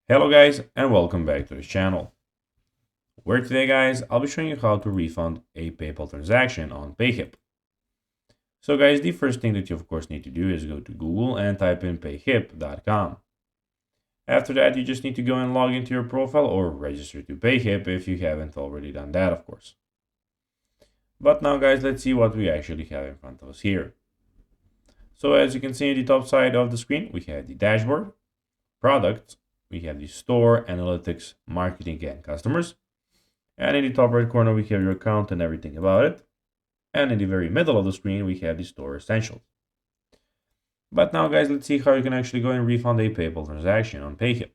Hello guys and welcome back to this channel, where today guys I'll be showing you how to refund a PayPal transaction on Payhip. So guys, the first thing that you of course need to do is go to Google and type in payhip.com. After that you just need to go and log into your profile or register to Payhip if you haven't already done that of course. But now guys, let's see what we actually have in front of us here. So as you can see on the top side of the screen, we have the dashboard, products, we have the store, analytics, marketing and customers. And in the top right corner, we have your account and everything about it. And in the very middle of the screen, we have the store essentials. But now guys, let's see how you can actually go and refund a PayPal transaction on Payhip.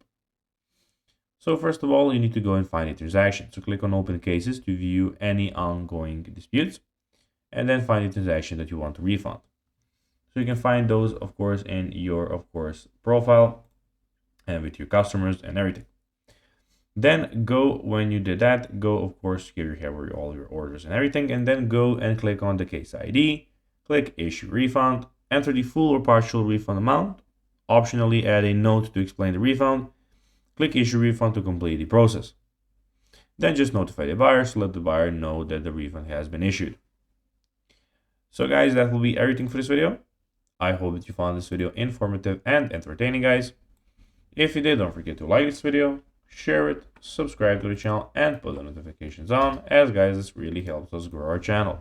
So first of all, you need to go and find a transaction. So click on open cases to view any ongoing disputes and then find the transaction that you want to refund. So you can find those of course in your profile and with your customers and everything. Then go, when you did that, go of course here you have all your orders and everything, and then go and click on the case ID, click issue refund, enter the full or partial refund amount, optionally add a note to explain the refund, click issue refund to complete the process. Then just notify the buyer so let the buyer know that the refund has been issued. So guys, that will be everything for this video. I hope that you found this video informative and entertaining guys. If you did, don't forget to like this video, share it, subscribe to the channel, and put the notifications on, as guys, this really helps us grow our channel.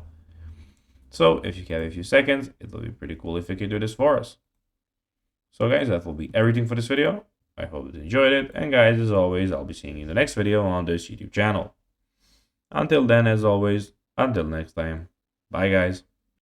So if you have a few seconds, it will be pretty cool if you could do this for us. So guys, that will be everything for this video. I hope you enjoyed it, and guys, as always, I'll be seeing you in the next video on this YouTube channel. Until then, as always, until next time, bye guys.